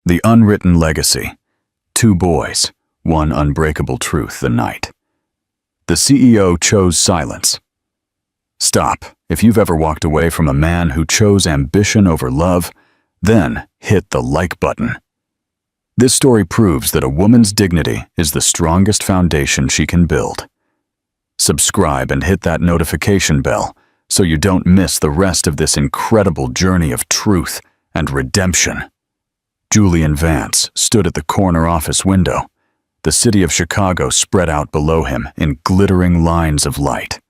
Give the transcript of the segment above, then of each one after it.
The unwritten legacy. 2 boys, 1 unbreakable truth the night. The CEO chose silence. Stop. If you've ever walked away from a man who chose ambition over love, then hit the like button. This story proves that a woman's dignity is the strongest foundation she can build. Subscribe and hit that notification bell so you don't miss the rest of this incredible journey of truth and redemption. Julian Vance stood at the corner office window. The city of Chicago spread out below him in glittering lines of light.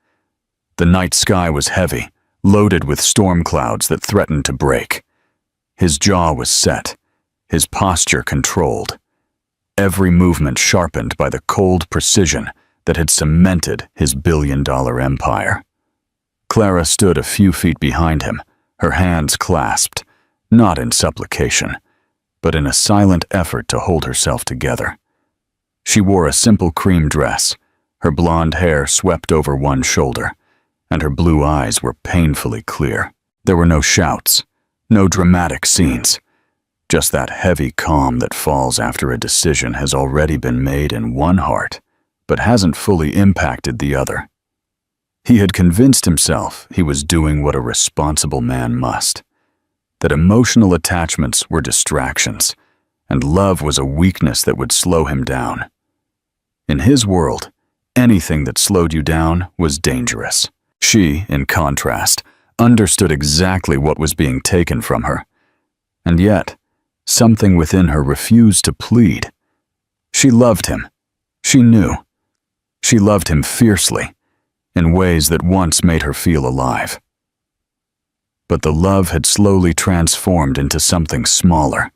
The night sky was heavy, loaded with storm clouds that threatened to break. His jaw was set, his posture controlled, every movement sharpened by the cold precision that had cemented his billion-dollar empire. Clara stood a few feet behind him, her hands clasped, not in supplication, but in a silent effort to hold herself together. She wore a simple cream dress, her blonde hair swept over one shoulder, and her blue eyes were painfully clear. There were no shouts, no dramatic scenes, just that heavy calm that falls after a decision has already been made in one heart, but hasn't fully impacted the other. He had convinced himself he was doing what a responsible man must, that emotional attachments were distractions, and love was a weakness that would slow him down. In his world, anything that slowed you down was dangerous. She, in contrast, understood exactly what was being taken from her, and yet, something within her refused to plead. She loved him. She knew. She loved him fiercely, in ways that once made her feel alive. But the love had slowly transformed into something smaller,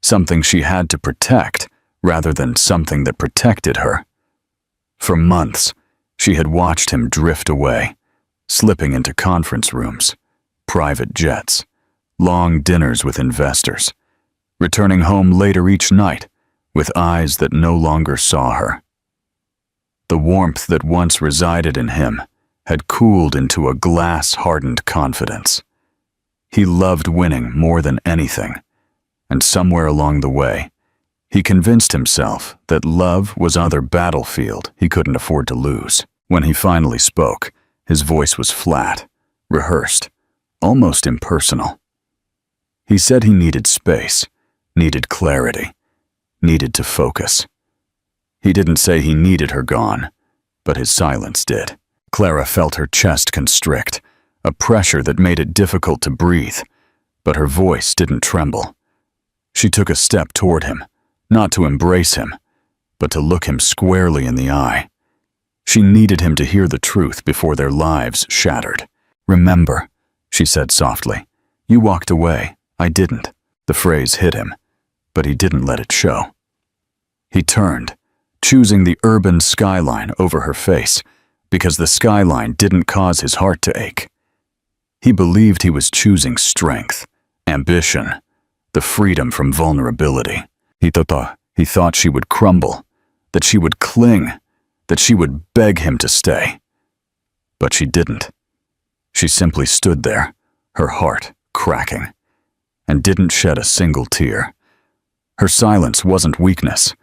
something she had to protect rather than something that protected her. For months, she had watched him drift away, slipping into conference rooms, private jets, long dinners with investors, returning home later each night with eyes that no longer saw her. The warmth that once resided in him had cooled into a glass-hardened confidence. He loved winning more than anything, and somewhere along the way, he convinced himself that love was another battlefield he couldn't afford to lose. When he finally spoke, his voice was flat, rehearsed, almost impersonal. He said he needed space, needed clarity, needed to focus. He didn't say he needed her gone, but his silence did. Clara felt her chest constrict, a pressure that made it difficult to breathe, but her voice didn't tremble. She took a step toward him, not to embrace him, but to look him squarely in the eye. She needed him to hear the truth before their lives shattered. "Remember," she said softly, "you walked away. I didn't." The phrase hit him, but he didn't let it show. He turned, choosing the urban skyline over her face, because the skyline didn't cause his heart to ache. He believed he was choosing strength, ambition, the freedom from vulnerability. He thought she would crumble, that she would cling, that she would beg him to stay. But she didn't. She simply stood there, her heart cracking, and didn't shed a single tear. Her silence wasn't weakness.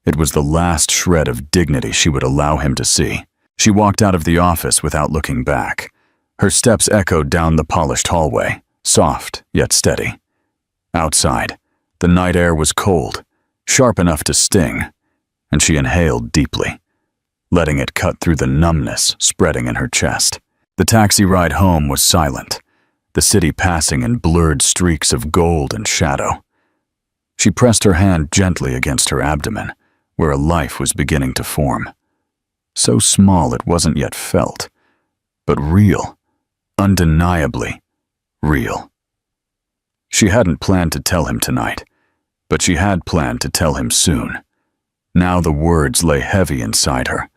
It was the last shred of dignity she would allow him to see. She walked out of the office without looking back. Her steps echoed down the polished hallway, soft yet steady. Outside, the night air was cold, sharp enough to sting, and she inhaled deeply, letting it cut through the numbness spreading in her chest. The taxi ride home was silent, the city passing in blurred streaks of gold and shadow. She pressed her hand gently against her abdomen, where a life was beginning to form. So small it wasn't yet felt, but real, undeniably real. She hadn't planned to tell him tonight, but she had planned to tell him soon. Now the words lay heavy inside her,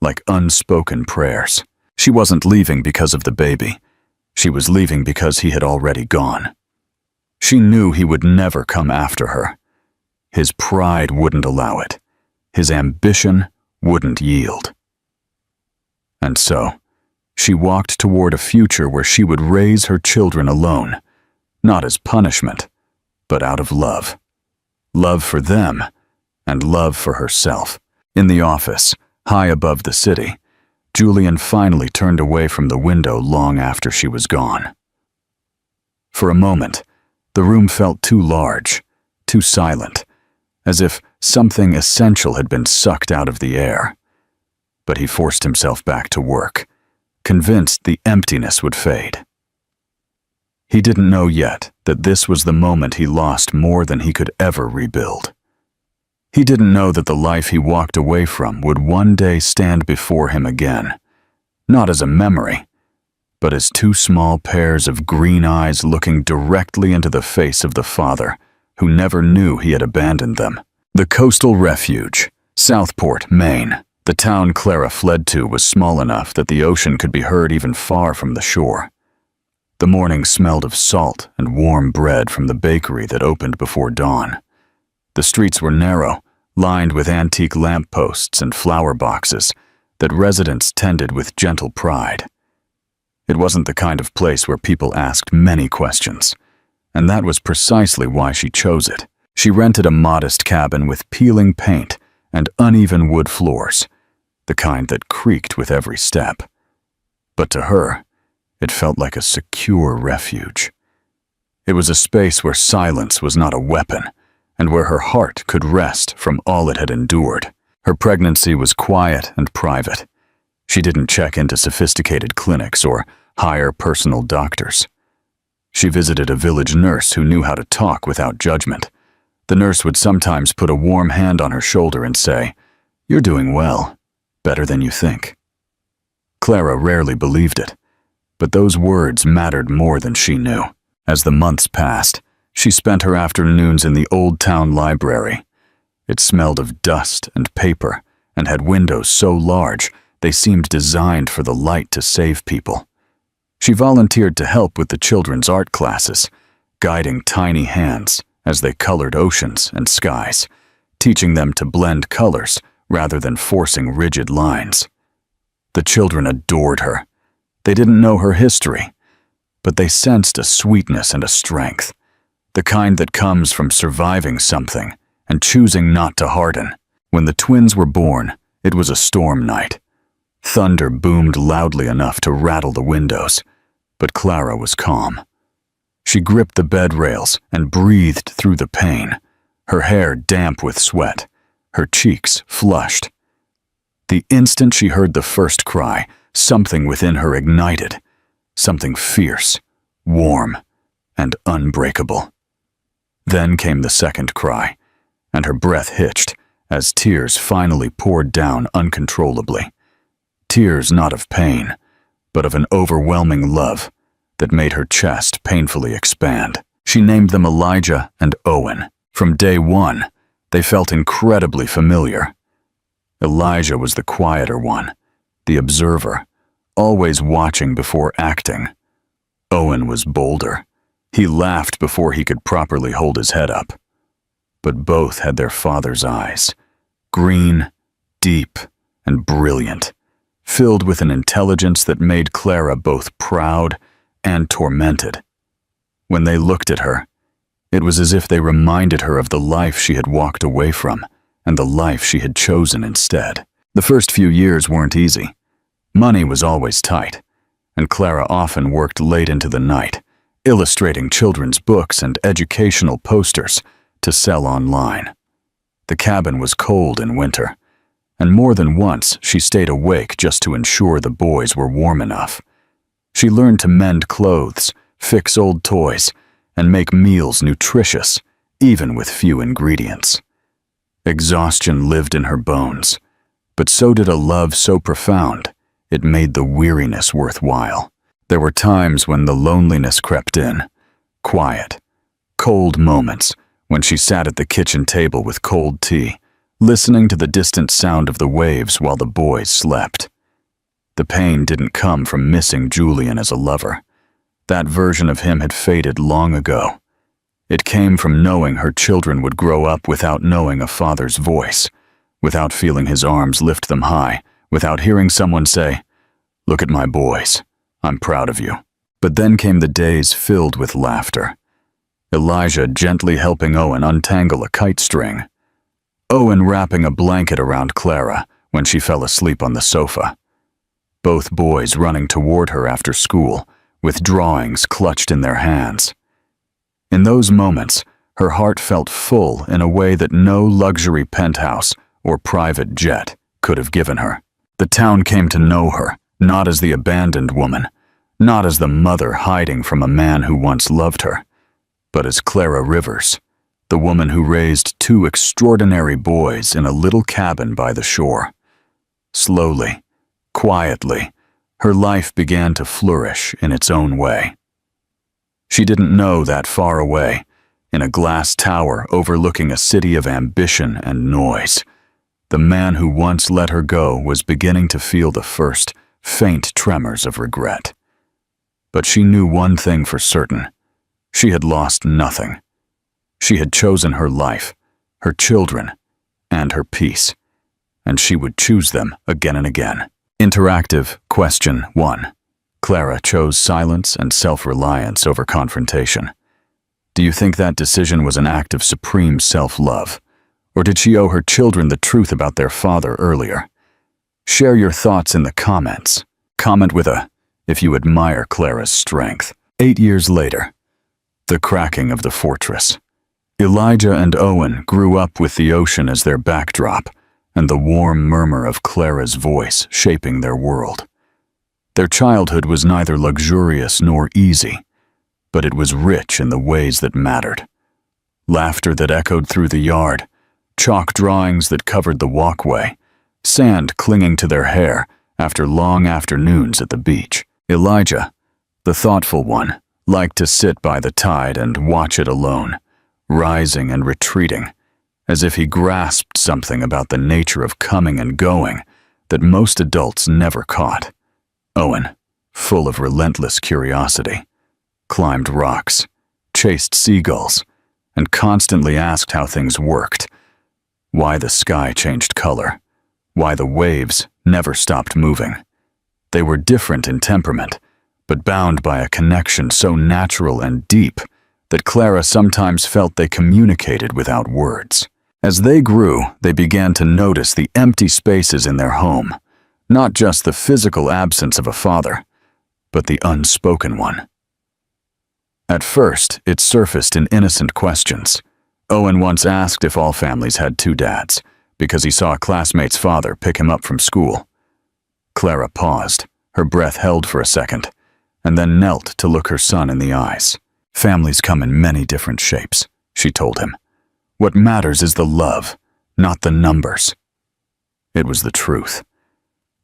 like unspoken prayers. She wasn't leaving because of the baby. She was leaving because he had already gone. She knew he would never come after her. His pride wouldn't allow it. His ambition wouldn't yield. And so, she walked toward a future where she would raise her children alone, not as punishment, but out of love. love for them, and love for herself. In the office, high above the city, Julian finally turned away from the window long after she was gone. For a moment, the room felt too large, too silent, as if something essential had been sucked out of the air. But he forced himself back to work, convinced the emptiness would fade. He didn't know yet that this was the moment he lost more than he could ever rebuild. He didn't know that the life he walked away from would one day stand before him again, not as a memory, but as two small pairs of green eyes looking directly into the face of the father who never knew he had abandoned them. The coastal refuge, Southport, Maine, the town Clara fled to, was small enough that the ocean could be heard even far from the shore. The morning smelled of salt and warm bread from the bakery that opened before dawn. The streets were narrow, lined with antique lampposts and flower boxes that residents tended with gentle pride. It wasn't the kind of place where people asked many questions, and that was precisely why she chose it. She rented a modest cabin with peeling paint and uneven wood floors, the kind that creaked with every step. But to her, it felt like a secure refuge. It was a space where silence was not a weapon, and where her heart could rest from all it had endured. Her pregnancy was quiet and private. She didn't check into sophisticated clinics or hire personal doctors. She visited a village nurse who knew how to talk without judgment. The nurse would sometimes put a warm hand on her shoulder and say, "You're doing well, better than you think." Clara rarely believed it, but those words mattered more than she knew. As the months passed, she spent her afternoons in the old town library. It smelled of dust and paper and had windows so large they seemed designed for the light to save people. She volunteered to help with the children's art classes, guiding tiny hands as they colored oceans and skies, teaching them to blend colors rather than forcing rigid lines. The children adored her. They didn't know her history, but they sensed a sweetness and a strength, the kind that comes from surviving something and choosing not to harden. When the twins were born, it was a storm night. Thunder boomed loudly enough to rattle the windows, but Clara was calm. She gripped the bed rails and breathed through the pain, her hair damp with sweat, her cheeks flushed. The instant she heard the first cry, something within her ignited, something fierce, warm, and unbreakable. Then came the second cry, and her breath hitched as tears finally poured down uncontrollably. Tears not of pain, but of an overwhelming love that made her chest painfully expand. She named them Elijah and Owen. From day one, they felt incredibly familiar. Elijah was the quieter one, the observer, always watching before acting. Owen was bolder. He laughed before he could properly hold his head up. But both had their father's eyes, green, deep, and brilliant, filled with an intelligence that made Clara both proud and tormented. When they looked at her, it was as if they reminded her of the life she had walked away from and the life she had chosen instead. The first few years weren't easy. Money was always tight, and Clara often worked late into the night, illustrating children's books and educational posters to sell online. The cabin was cold in winter, and more than once she stayed awake just to ensure the boys were warm enough. She learned to mend clothes, fix old toys, and make meals nutritious, even with few ingredients. Exhaustion lived in her bones, but so did a love so profound it made the weariness worthwhile. There were times when the loneliness crept in, quiet, cold moments when she sat at the kitchen table with cold tea, listening to the distant sound of the waves while the boys slept. The pain didn't come from missing Julian as a lover. That version of him had faded long ago. It came from knowing her children would grow up without knowing a father's voice, without feeling his arms lift them high, without hearing someone say, "Look at my boys. I'm proud of you." But then came the days filled with laughter. Elijah gently helping Owen untangle a kite string. Owen wrapping a blanket around Clara when she fell asleep on the sofa. Both boys running toward her after school, with drawings clutched in their hands. In those moments, her heart felt full in a way that no luxury penthouse or private jet could have given her. The town came to know her, not as the abandoned woman, not as the mother hiding from a man who once loved her, but as Clara Rivers, the woman who raised two extraordinary boys in a little cabin by the shore. Slowly, quietly, her life began to flourish in its own way. She didn't know that far away, in a glass tower overlooking a city of ambition and noise, the man who once let her go was beginning to feel the first, faint tremors of regret. But she knew one thing for certain. She had lost nothing. She had chosen her life, her children, and her peace, and she would choose them again and again. Interactive question 1. Clara chose silence and self-reliance over confrontation. Do you think that decision was an act of supreme self-love, or did she owe her children the truth about their father earlier? Share your thoughts in the comments. Comment with a, if you admire Clara's strength. 8 years later, the cracking of the fortress. Elijah and Owen grew up with the ocean as their backdrop, and the warm murmur of Clara's voice shaping their world. Their childhood was neither luxurious nor easy, but it was rich in the ways that mattered. Laughter that echoed through the yard, chalk drawings that covered the walkway, sand clinging to their hair after long afternoons at the beach. Elijah, the thoughtful one, liked to sit by the tide and watch it alone, rising and retreating, as if he grasped something about the nature of coming and going that most adults never caught. Owen, full of relentless curiosity, climbed rocks, chased seagulls, and constantly asked how things worked, why the sky changed color, why the waves never stopped moving. They were different in temperament, but bound by a connection so natural and deep that Clara sometimes felt they communicated without words. As they grew, they began to notice the empty spaces in their home, not just the physical absence of a father, but the unspoken one. At first, it surfaced in innocent questions. Owen once asked if all families had two dads, because he saw a classmate's father pick him up from school. Clara paused, her breath held for a second, and then knelt to look her son in the eyes. Families come in many different shapes, she told him. What matters is the love, not the numbers. It was the truth.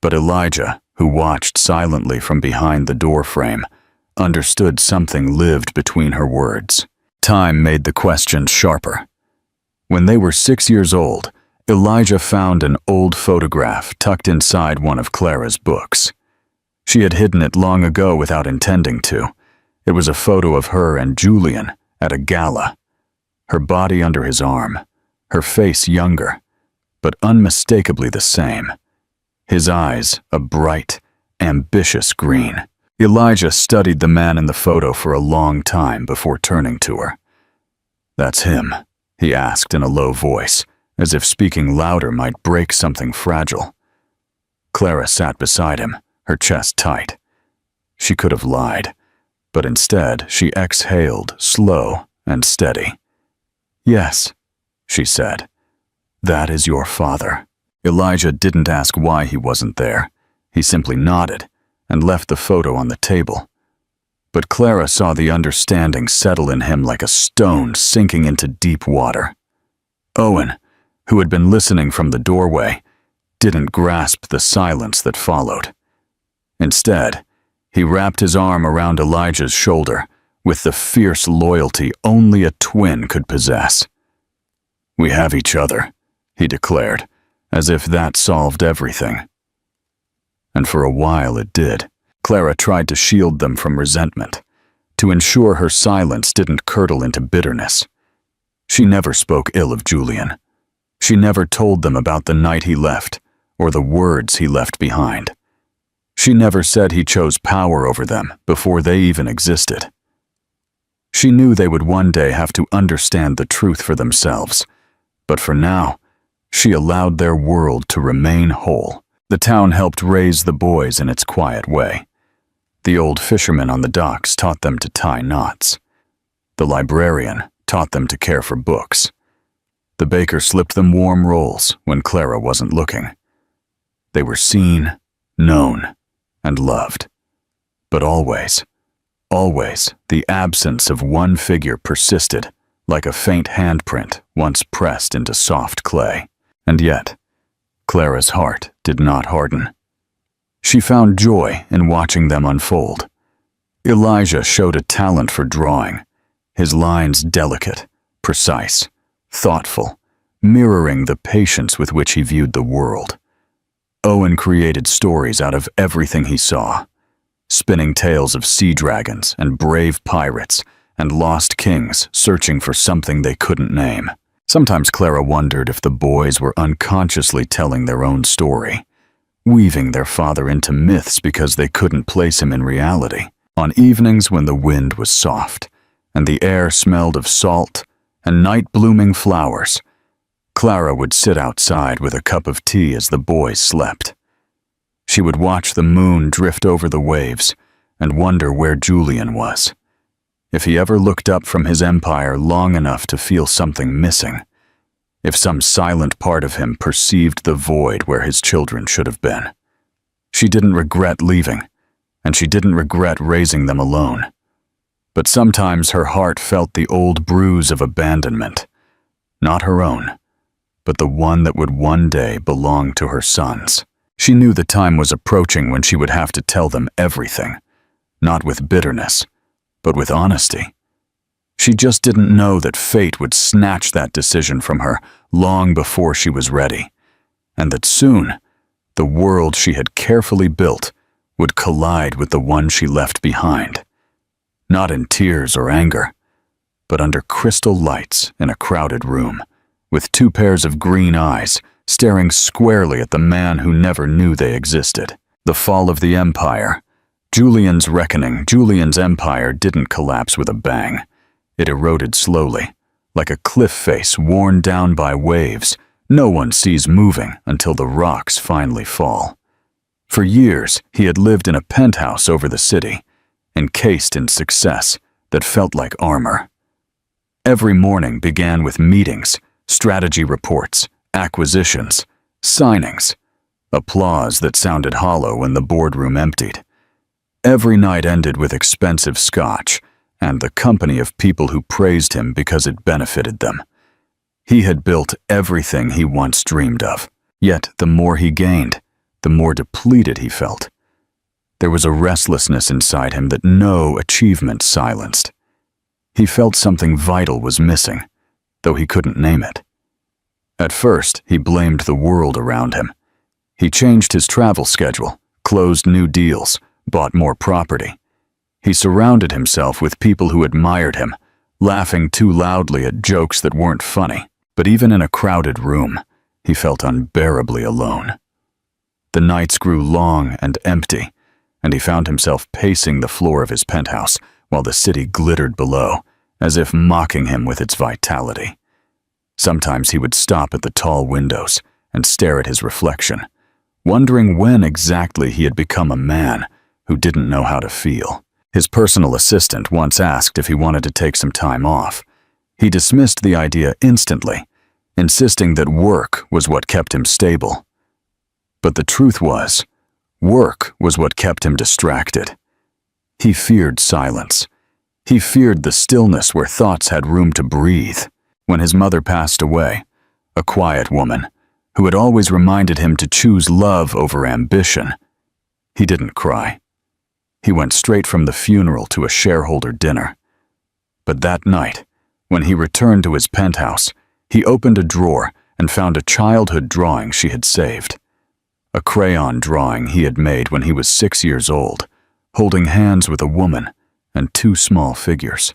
But Elijah, who watched silently from behind the door frame, understood something lived between her words. Time made the questions sharper. When they were 6 years old, Elijah found an old photograph tucked inside one of Clara's books. She had hidden it long ago without intending to. It was a photo of her and Julian at a gala, her body under his arm, her face younger, but unmistakably the same. His eyes a bright, ambitious green. Elijah studied the man in the photo for a long time before turning to her. "That's him," he asked in a low voice, as if speaking louder might break something fragile. Clara sat beside him, her chest tight. She could have lied, but instead she exhaled, slow and steady. "Yes," she said, "that is your father." Elijah didn't ask why he wasn't there. He simply nodded and left the photo on the table. But Clara saw the understanding settle in him like a stone sinking into deep water. Owen, who had been listening from the doorway, didn't grasp the silence that followed. Instead, he wrapped his arm around Elijah's shoulder with the fierce loyalty only a twin could possess. "We have each other," he declared, as if that solved everything. And for a while it did. Clara tried to shield them from resentment, to ensure her silence didn't curdle into bitterness. She never spoke ill of Julian. She never told them about the night he left, or the words he left behind. She never said he chose power over them before they even existed. She knew they would one day have to understand the truth for themselves, but for now, she allowed their world to remain whole. The town helped raise the boys in its quiet way. The old fisherman on the docks taught them to tie knots. The librarian taught them to care for books. The baker slipped them warm rolls when Clara wasn't looking. They were seen, known, and loved. But always, the absence of one figure persisted, like a faint handprint once pressed into soft clay. And yet, Clara's heart did not harden. She found joy in watching them unfold. Elijah showed a talent for drawing, his lines delicate, precise, thoughtful, mirroring the patience with which he viewed the world. Owen created stories out of everything he saw, spinning tales of sea dragons and brave pirates and lost kings searching for something they couldn't name. Sometimes Clara wondered if the boys were unconsciously telling their own story, weaving their father into myths because they couldn't place him in reality. On evenings when the wind was soft and the air smelled of salt and night-blooming flowers, Clara would sit outside with a cup of tea as the boys slept. She would watch the moon drift over the waves and wonder where Julian was, if he ever looked up from his empire long enough to feel something missing, if some silent part of him perceived the void where his children should have been. She didn't regret leaving, and she didn't regret raising them alone. But sometimes her heart felt the old bruise of abandonment, not her own, but the one that would one day belong to her sons. She knew the time was approaching when she would have to tell them everything, not with bitterness, but with honesty. She just didn't know that fate would snatch that decision from her long before she was ready, and that soon, the world she had carefully built would collide with the one she left behind. Not in tears or anger, but under crystal lights in a crowded room, with two pairs of green eyes staring squarely at the man who never knew they existed. The fall of the empire. Julian's reckoning. Julian's empire didn't collapse with a bang. It eroded slowly, like a cliff face worn down by waves no one sees moving until the rocks finally fall. For years, he had lived in a penthouse over the city, encased in success that felt like armor. Every morning began with meetings, strategy reports, acquisitions, signings, applause that sounded hollow when the boardroom emptied. Every night ended with expensive scotch and the company of people who praised him because it benefited them. He had built everything he once dreamed of, yet the more he gained, the more depleted he felt. There was a restlessness inside him that no achievement silenced. He felt something vital was missing, though he couldn't name it. At first, he blamed the world around him. He changed his travel schedule, closed new deals, bought more property. He surrounded himself with people who admired him, laughing too loudly at jokes that weren't funny. But even in a crowded room, he felt unbearably alone. The nights grew long and empty, and he found himself pacing the floor of his penthouse while the city glittered below, as if mocking him with its vitality. Sometimes he would stop at the tall windows and stare at his reflection, wondering when exactly he had become a man who didn't know how to feel. His personal assistant once asked if he wanted to take some time off. He dismissed the idea instantly, insisting that work was what kept him stable. But the truth was, work was what kept him distracted. He feared silence. He feared the stillness where thoughts had room to breathe. When his mother passed away, a quiet woman who had always reminded him to choose love over ambition, he didn't cry. He went straight from the funeral to a shareholder dinner. But that night, when he returned to his penthouse, he opened a drawer and found a childhood drawing she had saved. A crayon drawing he had made when he was 6 years old, holding hands with a woman and two small figures.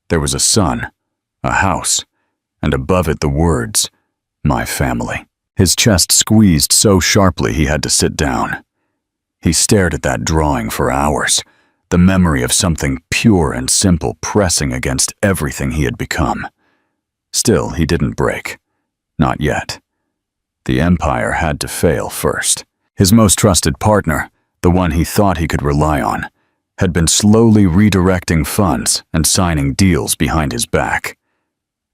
There was a sun, a house, and above it the words, "My family." His chest squeezed so sharply he had to sit down. He stared at that drawing for hours, the memory of something pure and simple, pressing against everything he had become. Still, he didn't break. Not yet. The empire had to fail first. His most trusted partner, the one he thought he could rely on, had been slowly redirecting funds and signing deals behind his back.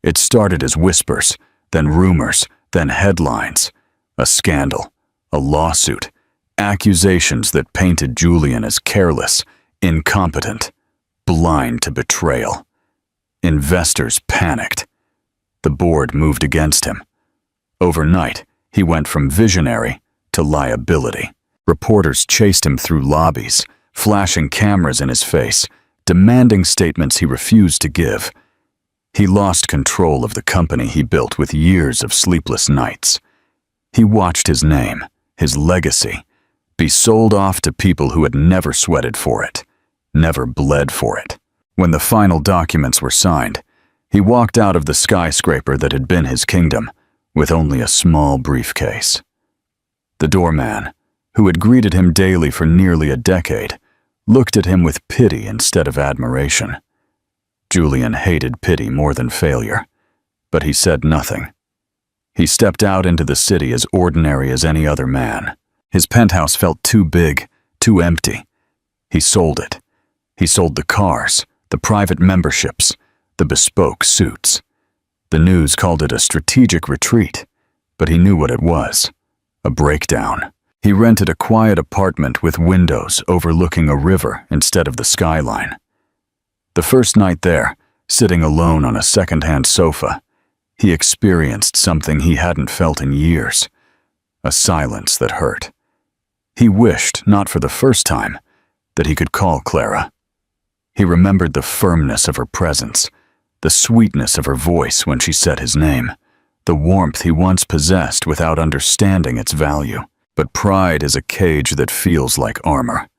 It started as whispers, then rumors, then headlines, a scandal, a lawsuit, accusations that painted Julian as careless, incompetent, blind to betrayal. Investors panicked. The board moved against him. Overnight, he went from visionary to liability. Reporters chased him through lobbies, flashing cameras in his face, demanding statements he refused to give. He lost control of the company he built with years of sleepless nights. He watched his name, his legacy, be sold off to people who had never sweated for it, never bled for it. When the final documents were signed, he walked out of the skyscraper that had been his kingdom with only a small briefcase. The doorman, who had greeted him daily for nearly a decade, looked at him with pity instead of admiration. Julian hated pity more than failure, but he said nothing. He stepped out into the city as ordinary as any other man. His penthouse felt too big, too empty. He sold it. He sold the cars, the private memberships, the bespoke suits. The news called it a strategic retreat, but he knew what it was, a breakdown. He rented a quiet apartment with windows overlooking a river instead of the skyline. The first night there, sitting alone on a second-hand sofa, he experienced something he hadn't felt in years, a silence that hurt. He wished, not for the first time, that he could call Clara. He remembered the firmness of her presence, the sweetness of her voice when she said his name, the warmth he once possessed without understanding its value. But pride is a cage that feels like armor.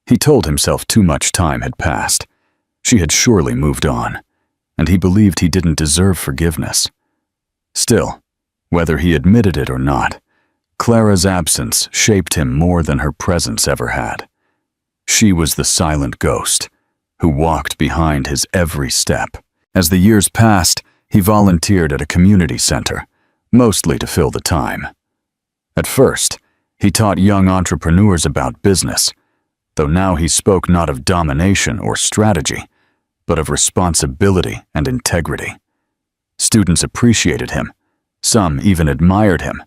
He told himself too much time had passed. She had surely moved on, and he believed he didn't deserve forgiveness. Still, whether he admitted it or not, Clara's absence shaped him more than her presence ever had. She was the silent ghost, who walked behind his every step. As the years passed, he volunteered at a community center, mostly to fill the time. At first, he taught young entrepreneurs about business, though now he spoke not of domination or strategy, but of responsibility and integrity. Students appreciated him, some even admired him,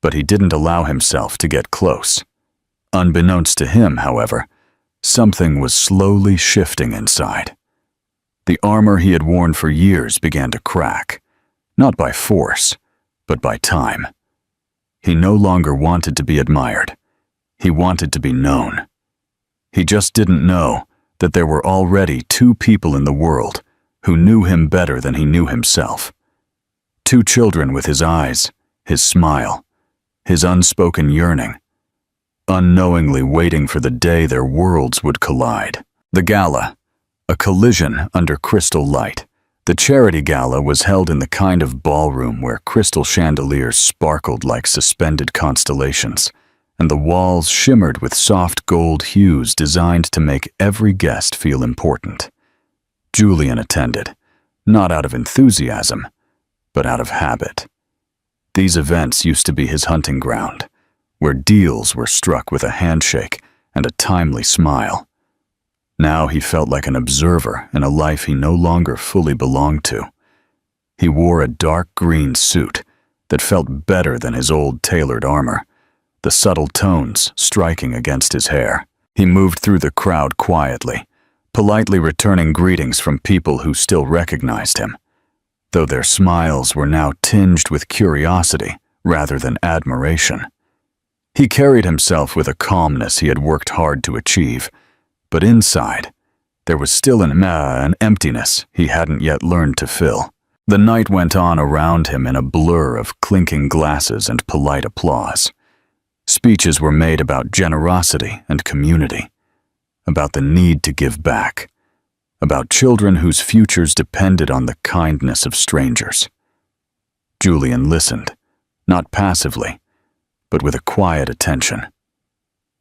but he didn't allow himself to get close. Unbeknownst to him, however, something was slowly shifting inside. The armor he had worn for years began to crack, not by force, but by time. He no longer wanted to be admired. He wanted to be known. He just didn't know that there were already two people in the world who knew him better than he knew himself. Two children with his eyes, his smile, his unspoken yearning, unknowingly waiting for the day their worlds would collide. The gala, a collision under crystal light. The charity gala was held in the kind of ballroom where crystal chandeliers sparkled like suspended constellations, and the walls shimmered with soft gold hues designed to make every guest feel important. Julian attended, not out of enthusiasm, but out of habit. These events used to be his hunting ground, where deals were struck with a handshake and a timely smile. Now he felt like an observer in a life he no longer fully belonged to. He wore a dark green suit that felt better than his old tailored armor, the subtle tones striking against his hair. He moved through the crowd quietly, politely returning greetings from people who still recognized him, though their smiles were now tinged with curiosity rather than admiration. He carried himself with a calmness he had worked hard to achieve, but inside, there was still an emptiness he hadn't yet learned to fill. The night went on around him in a blur of clinking glasses and polite applause. Speeches were made about generosity and community, about the need to give back, about children whose futures depended on the kindness of strangers. Julian listened, not passively, but with a quiet attention.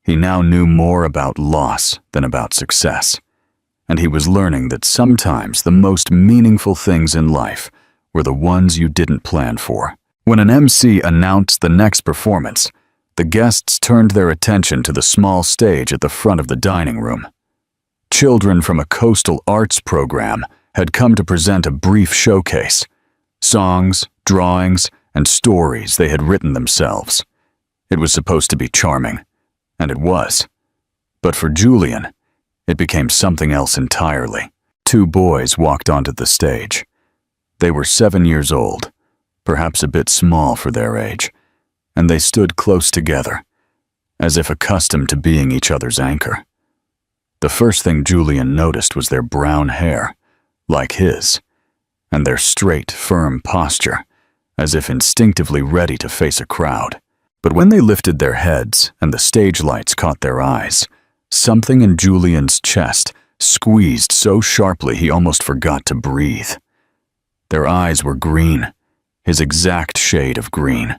He now knew more about loss than about success, and he was learning that sometimes the most meaningful things in life were the ones you didn't plan for. When an MC announced the next performance, the guests turned their attention to the small stage at the front of the dining room. Children from a coastal arts program had come to present a brief showcase, songs, drawings, and stories they had written themselves. It was supposed to be charming, and it was. But for Julian, it became something else entirely. Two boys walked onto the stage. They were 7 years old, perhaps a bit small for their age, and they stood close together, as if accustomed to being each other's anchor. The first thing Julian noticed was their brown hair, like his, and their straight, firm posture, as if instinctively ready to face a crowd. But when they lifted their heads and the stage lights caught their eyes, something in Julian's chest squeezed so sharply he almost forgot to breathe. Their eyes were green, his exact shade of green,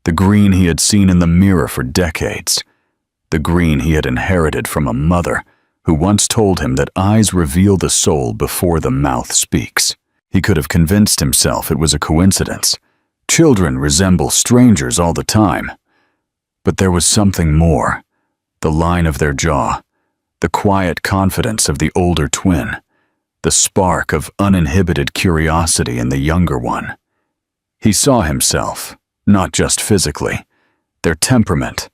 the green he had seen in the mirror for decades, the green he had inherited from a mother who once told him that eyes reveal the soul before the mouth speaks. He could have convinced himself it was a coincidence. Children resemble strangers all the time. But there was something more. The line of their jaw, the quiet confidence of the older twin, the spark of uninhibited curiosity in the younger one. He saw himself, not just physically, their temperament,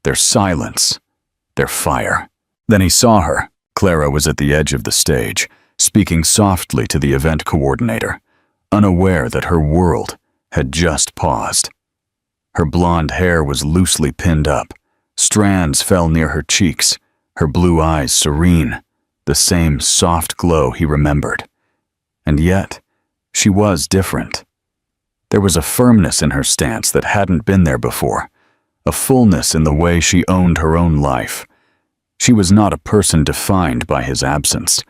their silence, their fire. Then he saw her. Clara was at the edge of the stage, speaking softly to the event coordinator, unaware that her world had just paused. Her blonde hair was loosely pinned up, strands fell near her cheeks, her blue eyes serene, the same soft glow he remembered. And yet, she was different. There was a firmness in her stance that hadn't been there before, a fullness in the way she owned her own life. She was not a person defined by his absence.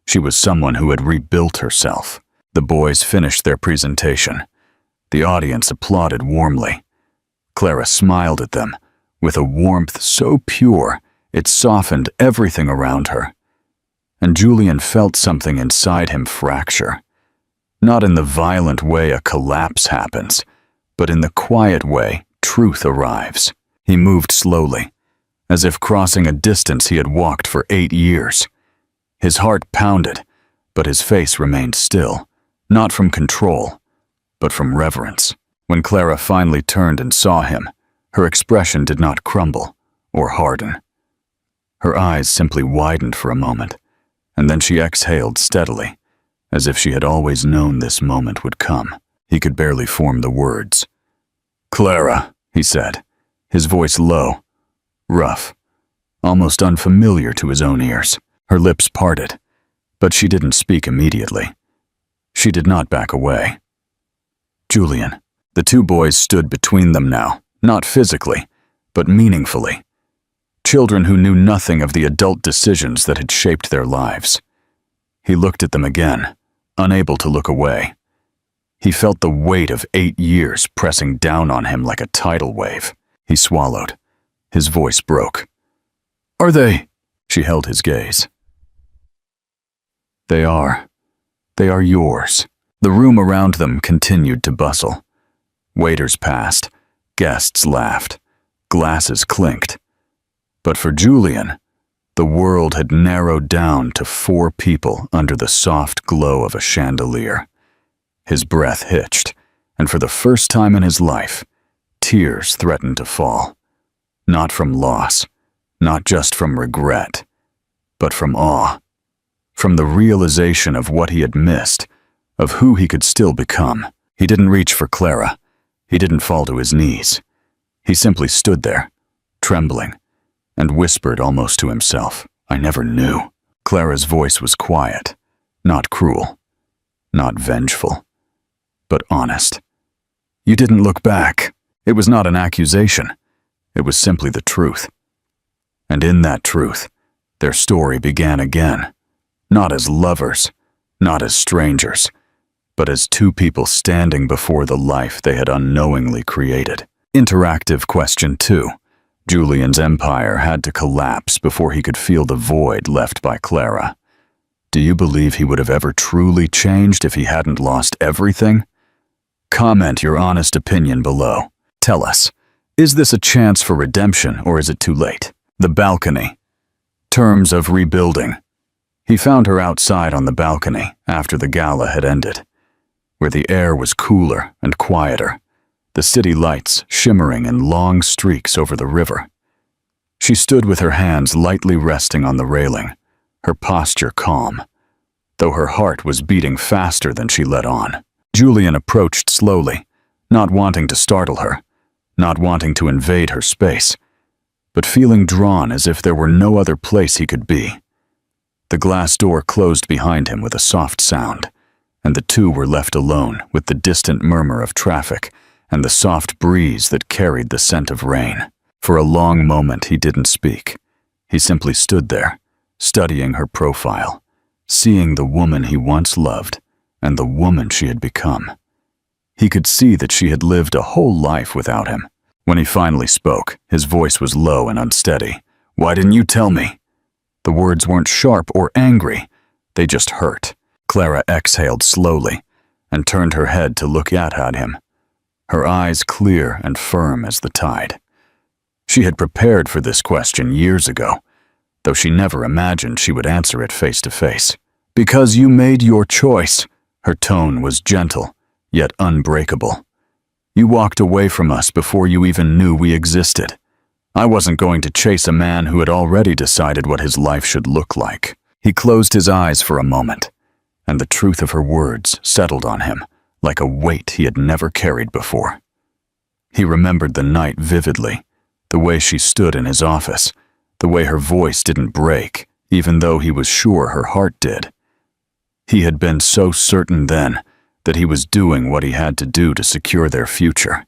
She was someone who had rebuilt herself. The boys finished their presentation. The audience applauded warmly. Clara smiled at them, with a warmth so pure it softened everything around her. And Julian felt something inside him fracture. Not in the violent way a collapse happens, but in the quiet way truth arrives. He moved slowly, as if crossing a distance he had walked for 8 years. His heart pounded, but his face remained still, not from control, but from reverence. When Clara finally turned and saw him, her expression did not crumble or harden. Her eyes simply widened for a moment, and then she exhaled steadily, as if she had always known this moment would come. He could barely form the words. "Clara," he said, his voice low, rough, almost unfamiliar to his own ears. Her lips parted, but she didn't speak immediately. She did not back away. "Julian." The two boys stood between them now, not physically, but meaningfully. Children who knew nothing of the adult decisions that had shaped their lives. He looked at them again, unable to look away. He felt the weight of 8 years pressing down on him like a tidal wave. He swallowed. His voice broke. "Are they?" She held his gaze. They are. They are yours." The room around them continued to bustle. Waiters passed, guests laughed, glasses clinked. But for Julian, the world had narrowed down to 4 people under the soft glow of a chandelier. His breath hitched, and for the first time in his life, tears threatened to fall. Not from loss, not just from regret, but from awe, from the realization of what he had missed, of who he could still become. He didn't reach for Clara. He didn't fall to his knees. He simply stood there, trembling, and whispered almost to himself, "I never knew." Clara's voice was quiet, not cruel, not vengeful, but honest. "You didn't look back." It was not an accusation. It was simply the truth. And in that truth, their story began again, not as lovers, not as strangers, but as 2 people standing before the life they had unknowingly created. Interactive question 2. Julian's empire had to collapse before he could feel the void left by Clara. Do you believe he would have ever truly changed if he hadn't lost everything? Comment your honest opinion below. Tell us, is this a chance for redemption or is it too late? The balcony. Terms of rebuilding. He found her outside on the balcony after the gala had ended, where the air was cooler and quieter, the city lights shimmering in long streaks over the river. She stood with her hands lightly resting on the railing, her posture calm, though her heart was beating faster than she let on. Julian approached slowly, not wanting to startle her, not wanting to invade her space, but feeling drawn as if there were no other place he could be. The glass door closed behind him with a soft sound, and the two were left alone with the distant murmur of traffic and the soft breeze that carried the scent of rain. For a long moment he didn't speak. He simply stood there, studying her profile, seeing the woman he once loved and the woman she had become. He could see that she had lived a whole life without him. When he finally spoke, his voice was low and unsteady. "Why didn't you tell me?" The words weren't sharp or angry, they just hurt. Clara exhaled slowly and turned her head to look at him, her eyes clear and firm as the tide. She had prepared for this question years ago, though she never imagined she would answer it face to face. "Because you made your choice." Her tone was gentle, yet unbreakable. "You walked away from us before you even knew we existed. I wasn't going to chase a man who had already decided what his life should look like." He closed his eyes for a moment, and the truth of her words settled on him like a weight he had never carried before. He remembered the night vividly, the way she stood in his office, the way her voice didn't break, even though he was sure her heart did. He had been so certain then that he was doing what he had to do to secure their future.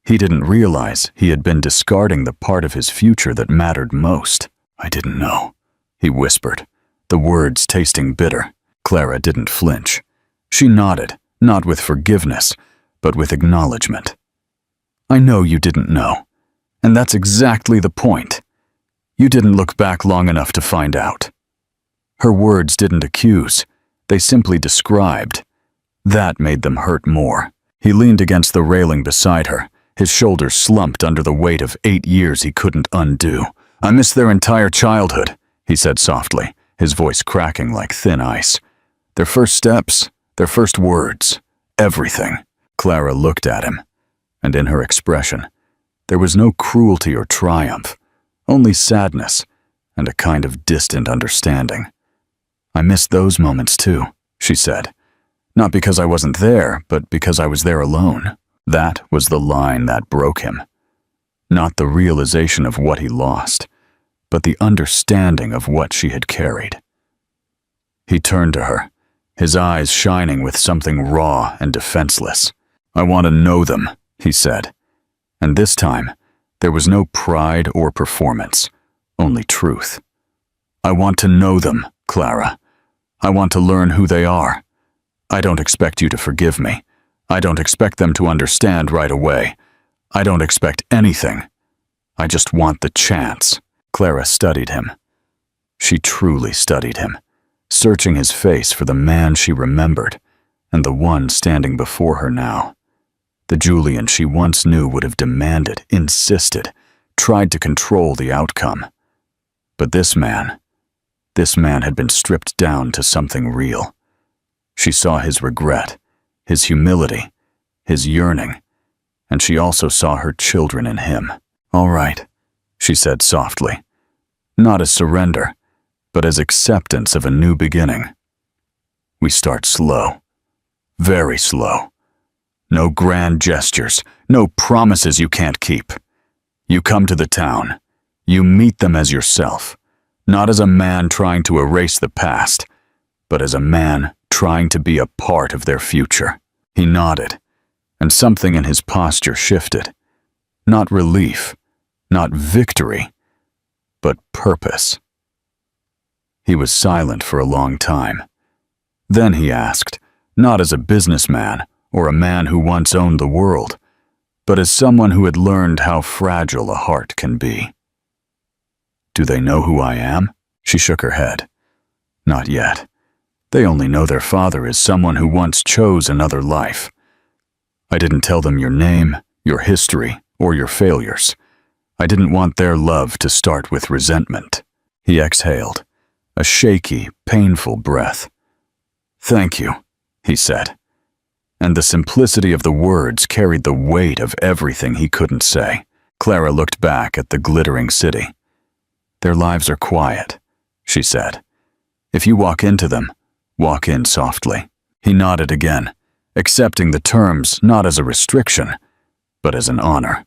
He didn't realize he had been discarding the part of his future that mattered most. "I didn't know," he whispered, the words tasting bitter. Clara didn't flinch. She nodded, not with forgiveness, but with acknowledgement. "I know you didn't know, and that's exactly the point. You didn't look back long enough to find out." Her words didn't accuse, they simply described. That made them hurt more. He leaned against the railing beside her, his shoulders slumped under the weight of 8 years he couldn't undo. "I missed their entire childhood," he said softly, his voice cracking like thin ice. "Their first steps, their first words, everything." Clara looked at him, and in her expression, there was no cruelty or triumph, only sadness and a kind of distant understanding. "I missed those moments too," she said. "Not because I wasn't there, but because I was there alone." That was the line that broke him. Not the realization of what he lost, but the understanding of what she had carried. He turned to her, his eyes shining with something raw and defenseless. "I want to know them," he said. And this time, there was no pride or performance, only truth. "I want to know them, Clara. I want to learn who they are. I don't expect you to forgive me. I don't expect them to understand right away. I don't expect anything. I just want the chance." Clara studied him. She truly studied him, searching his face for the man she remembered and the one standing before her now. The Julian she once knew would have demanded, insisted, tried to control the outcome. But this man had been stripped down to something real. She saw his regret, his humility, his yearning, and she also saw her children in him. "All right," she said softly, not as surrender, but as acceptance of a new beginning. "We start slow, very slow. No grand gestures, no promises you can't keep. You come to the town, you meet them as yourself, not as a man trying to erase the past, but as a man trying to be a part of their future." He nodded, and something in his posture shifted. Not relief, not victory, but purpose. He was silent for a long time. Then he asked, not as a businessman or a man who once owned the world, but as someone who had learned how fragile a heart can be. "Do they know who I am?" She shook her head. "Not yet. They only know their father is someone who once chose another life. I didn't tell them your name, your history, or your failures. I didn't want their love to start with resentment. He exhaled, a shaky, painful breath. Thank you, he said. And the simplicity of the words carried the weight of everything he couldn't say. Clara looked back at the glittering city. Their lives are quiet, she said. If you walk into them, walk in softly. He nodded again, accepting the terms not as a restriction, but as an honor.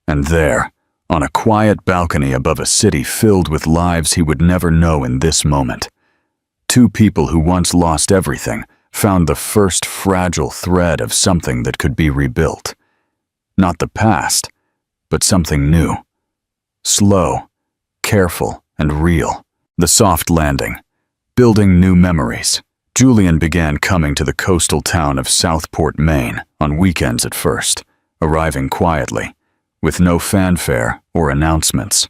And there, on a quiet balcony above a city filled with lives he would never know in this moment, two people who once lost everything found the first fragile thread of something that could be rebuilt. Not the past, but something new. Slow, careful, and real. The soft landing. Building new memories. Julian began coming to the coastal town of Southport, Maine, on weekends at first, arriving quietly, with no fanfare or announcements.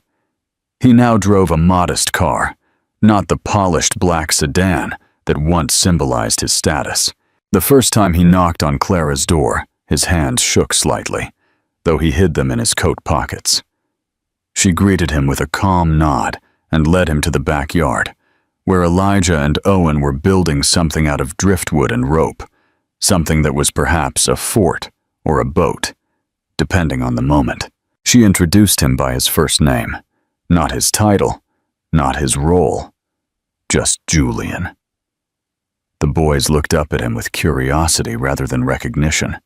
He now drove a modest car, not the polished black sedan that once symbolized his status. The first time he knocked on Clara's door, his hands shook slightly, though he hid them in his coat pockets. She greeted him with a calm nod and led him to the backyard, where Elijah and Owen were building something out of driftwood and rope, something that was perhaps a fort or a boat, depending on the moment. She introduced him by his first name, not his title, not his role, just Julian. The boys looked up at him with curiosity rather than recognition.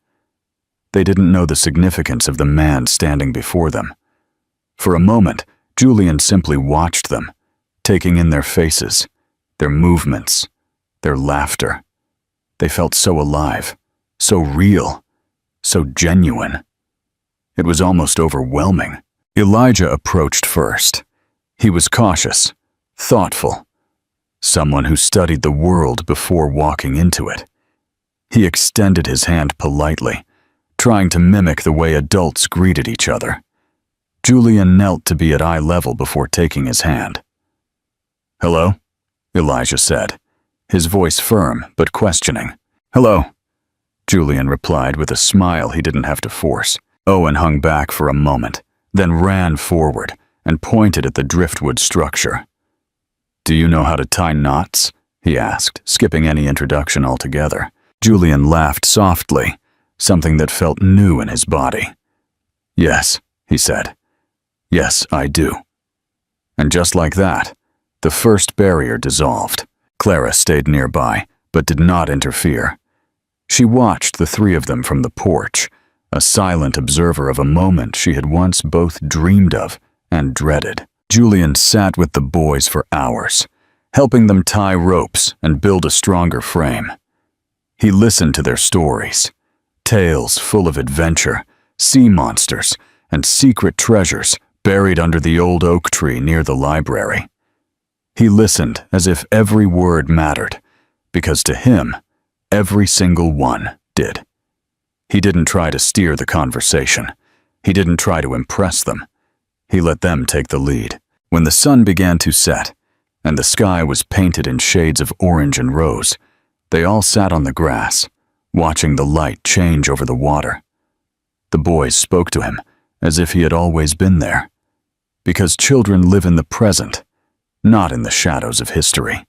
They didn't know the significance of the man standing before them. For a moment, Julian simply watched them, taking in their faces, their movements, their laughter. They felt so alive, so real, so genuine. It was almost overwhelming. Elijah approached first. He was cautious, thoughtful, someone who studied the world before walking into it. He extended his hand politely, trying to mimic the way adults greeted each other. Julian knelt to be at eye level before taking his hand. "Hello?" Elijah said, his voice firm but questioning. "Hello," Julian replied with a smile he didn't have to force. Owen hung back for a moment, then ran forward and pointed at the driftwood structure. "Do you know how to tie knots?" he asked, skipping any introduction altogether. Julian laughed softly, something that felt new in his body. "Yes," he said. "Yes, I do." And just like that, the first barrier dissolved. Clara stayed nearby, but did not interfere. She watched the three of them from the porch, a silent observer of a moment she had once both dreamed of and dreaded. Julian sat with the boys for hours, helping them tie ropes and build a stronger frame. He listened to their stories, tales full of adventure, sea monsters, and secret treasures buried under the old oak tree near the library. He listened as if every word mattered, because to him, every single one did. He didn't try to steer the conversation. He didn't try to impress them. He let them take the lead. When the sun began to set, and the sky was painted in shades of orange and rose, they all sat on the grass, watching the light change over the water. The boys spoke to him as if he had always been there, because children live in the present, not in the shadows of history.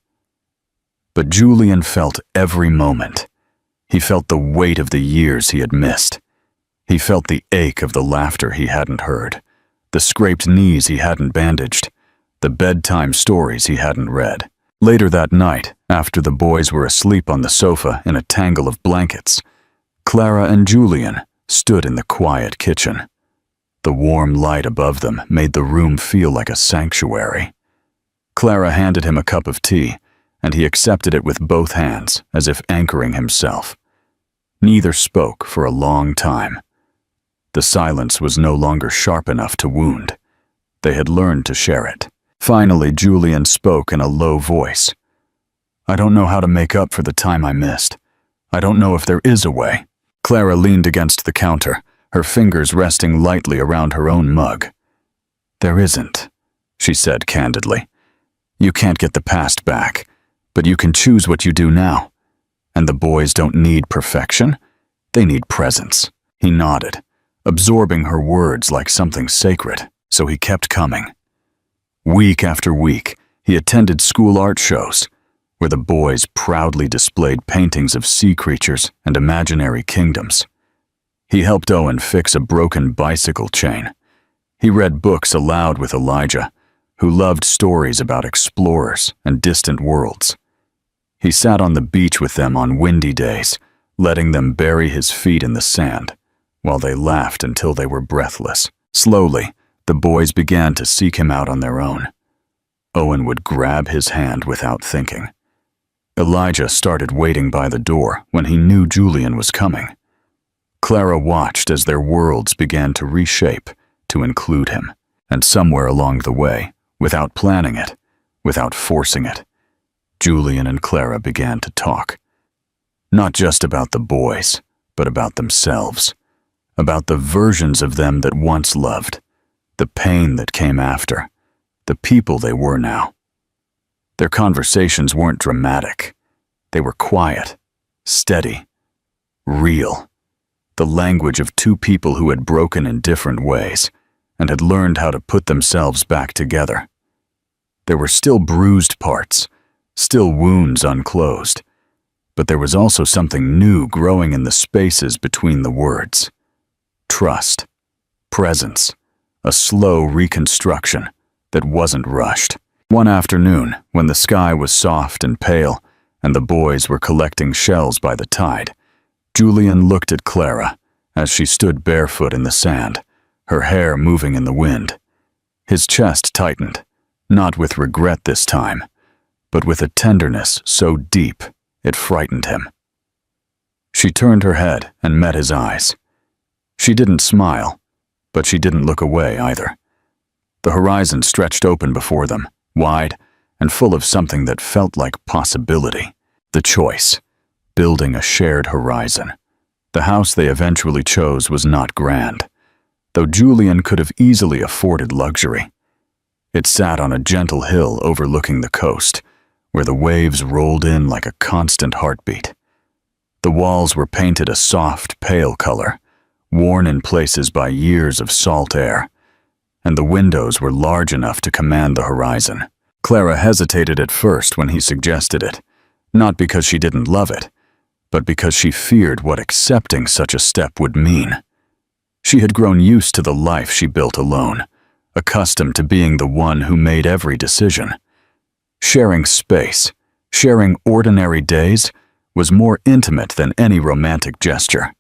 But Julian felt every moment. He felt the weight of the years he had missed. He felt the ache of the laughter he hadn't heard, the scraped knees he hadn't bandaged, the bedtime stories he hadn't read. Later that night, after the boys were asleep on the sofa in a tangle of blankets, Clara and Julian stood in the quiet kitchen. The warm light above them made the room feel like a sanctuary. Clara handed him a cup of tea, and he accepted it with both hands, as if anchoring himself. Neither spoke for a long time. The silence was no longer sharp enough to wound. They had learned to share it. Finally, Julian spoke in a low voice. "I don't know how to make up for the time I missed. I don't know if there is a way." Clara leaned against the counter, her fingers resting lightly around her own mug. "There isn't," she said candidly. "You can't get the past back, But you can choose what you do now. And the boys don't need perfection. They need presence. He nodded, absorbing her words like something sacred, so he kept coming. Week after week, he attended school art shows, where the boys proudly displayed paintings of sea creatures and imaginary kingdoms. He helped Owen fix a broken bicycle chain. He read books aloud with Elijah, who loved stories about explorers and distant worlds. He sat on the beach with them on windy days, letting them bury his feet in the sand, while they laughed until they were breathless. Slowly, the boys began to seek him out on their own. Owen would grab his hand without thinking. Elijah started waiting by the door when he knew Julian was coming. Clara watched as their worlds began to reshape to include him, and somewhere along the way, without planning it, without forcing it, Julian and Clara began to talk. Not just about the boys, but about themselves, about the versions of them that once loved, the pain that came after, the people they were now. Their conversations weren't dramatic. They were quiet, steady, real. The language of two people who had broken in different ways and had learned how to put themselves back together. There were still bruised parts, still wounds unclosed, but there was also something new growing in the spaces between the words. Trust, presence, a slow reconstruction that wasn't rushed. One afternoon, when the sky was soft and pale and the boys were collecting shells by the tide, Julian looked at Clara as she stood barefoot in the sand, her hair moving in the wind. His chest tightened, not with regret this time, but with a tenderness so deep it frightened him. She turned her head and met his eyes. She didn't smile, but she didn't look away either. The horizon stretched open before them, wide and full of something that felt like possibility. The choice, building a shared horizon. The house they eventually chose was not grand, though Julian could have easily afforded luxury. It sat on a gentle hill overlooking the coast, where the waves rolled in like a constant heartbeat. The walls were painted a soft, pale color, worn in places by years of salt air, and the windows were large enough to command the horizon. Clara hesitated at first when he suggested it, not because she didn't love it, but because she feared what accepting such a step would mean. She had grown used to the life she built alone, accustomed to being the one who made every decision. Sharing space, sharing ordinary days, was more intimate than any romantic gesture.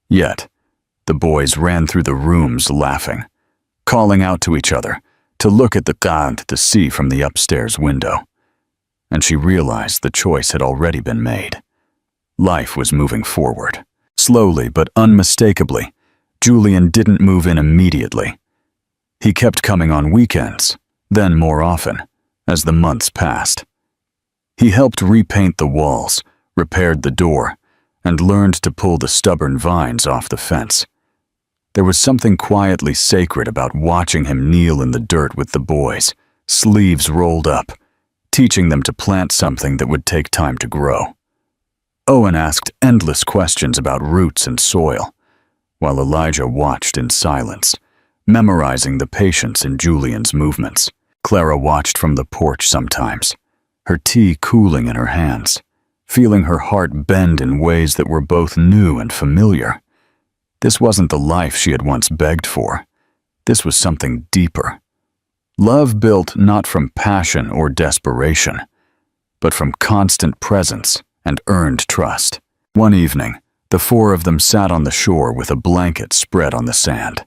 Yet, the boys ran through the rooms laughing, calling out to each other to look at the sea from the upstairs window. And she realized the choice had already been made. Life was moving forward. Slowly but unmistakably, Julian didn't move in immediately. He kept coming on weekends, then more often, as the months passed. He helped repaint the walls, repaired the door, and learned to pull the stubborn vines off the fence. There was something quietly sacred about watching him kneel in the dirt with the boys, sleeves rolled up, teaching them to plant something that would take time to grow. Owen asked endless questions about roots and soil, while Elijah watched in silence, memorizing the patience in Julian's movements. Clara watched from the porch sometimes, her tea cooling in her hands, feeling her heart bend in ways that were both new and familiar. This wasn't the life she had once begged for. This was something deeper. Love built not from passion or desperation, but from constant presence and earned trust. One evening, the four of them sat on the shore with a blanket spread on the sand.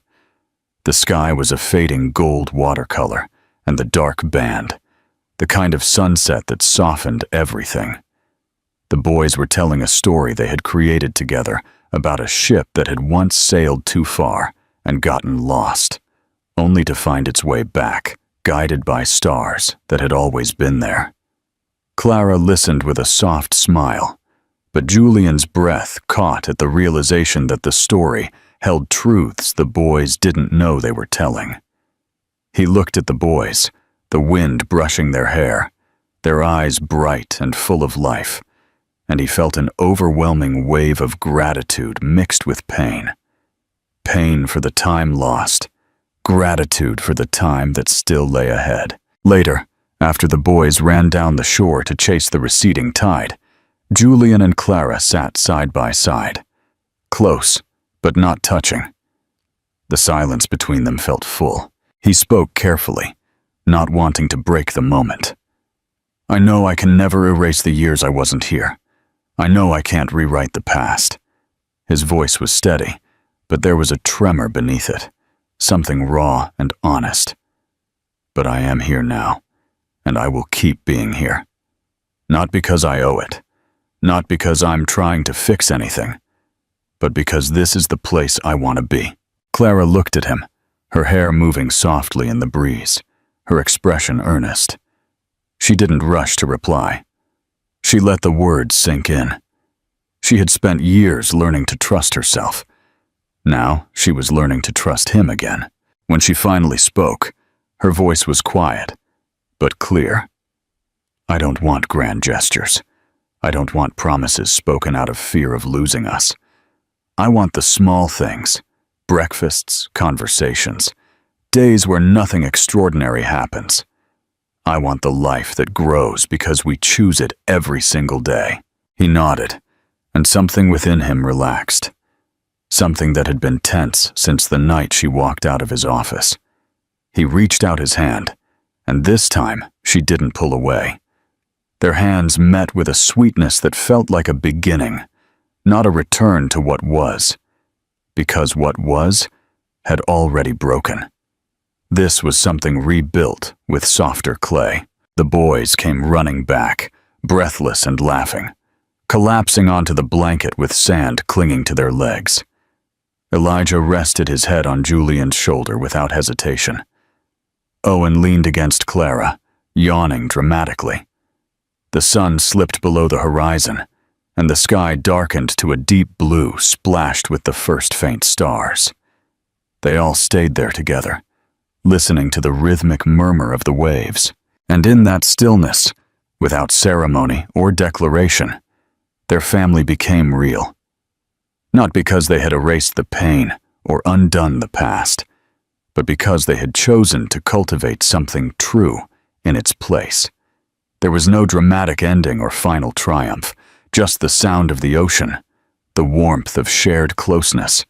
The sky was a fading gold watercolor, and the dark band, the kind of sunset that softened everything. The boys were telling a story they had created together about a ship that had once sailed too far and gotten lost, only to find its way back, guided by stars that had always been there. Clara listened with a soft smile, but Julian's breath caught at the realization that the story held truths the boys didn't know they were telling. He looked at the boys, the wind brushing their hair, their eyes bright and full of life, and he felt an overwhelming wave of gratitude mixed with pain. Pain for the time lost, gratitude for the time that still lay ahead. Later, after the boys ran down the shore to chase the receding tide, Julian and Clara sat side by side, close, but not touching. The silence between them felt full. He spoke carefully, not wanting to break the moment. "I know I can never erase the years I wasn't here. I know I can't rewrite the past." His voice was steady, but there was a tremor beneath it, something raw and honest. "But I am here now, and I will keep being here. Not because I owe it, not because I'm trying to fix anything, but because this is the place I want to be." Clara looked at him, her hair moving softly in the breeze, her expression earnest. She didn't rush to reply. She let the words sink in. She had spent years learning to trust herself. Now she was learning to trust him again. When she finally spoke, her voice was quiet, but clear. "I don't want grand gestures. I don't want promises spoken out of fear of losing us. I want the small things, breakfasts, conversations, days where nothing extraordinary happens. I want the life that grows because we choose it every single day." He nodded, and something within him relaxed. Something that had been tense since the night she walked out of his office. He reached out his hand, and this time she didn't pull away. Their hands met with a sweetness that felt like a beginning, not a return to what was, because what was had already broken. This was something rebuilt with softer clay. The boys came running back, breathless and laughing, collapsing onto the blanket with sand clinging to their legs. Elijah rested his head on Julian's shoulder without hesitation. Owen leaned against Clara, yawning dramatically. The sun slipped below the horizon, and the sky darkened to a deep blue splashed with the first faint stars. They all stayed there together, listening to the rhythmic murmur of the waves. And in that stillness, without ceremony or declaration, their family became real. Not because they had erased the pain or undone the past, but because they had chosen to cultivate something true in its place. There was no dramatic ending or final triumph, just the sound of the ocean, the warmth of shared closeness,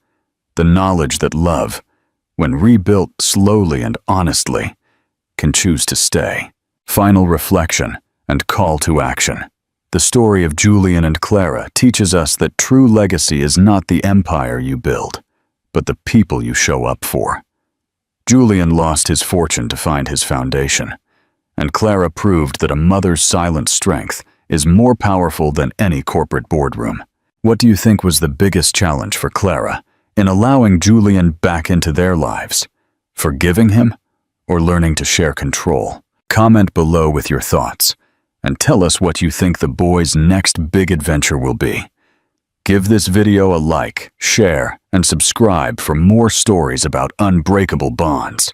the knowledge that love, when rebuilt slowly and honestly, can choose to stay. Final reflection and call to action. The story of Julian and Clara teaches us that true legacy is not the empire you build, but the people you show up for. Julian lost his fortune to find his foundation, and Clara proved that a mother's silent strength is more powerful than any corporate boardroom. What do you think was the biggest challenge for Clara in allowing Julian back into their lives? Forgiving him or learning to share control? Comment below with your thoughts and tell us what you think the boys' next big adventure will be. Give this video a like, share, and subscribe for more stories about unbreakable bonds.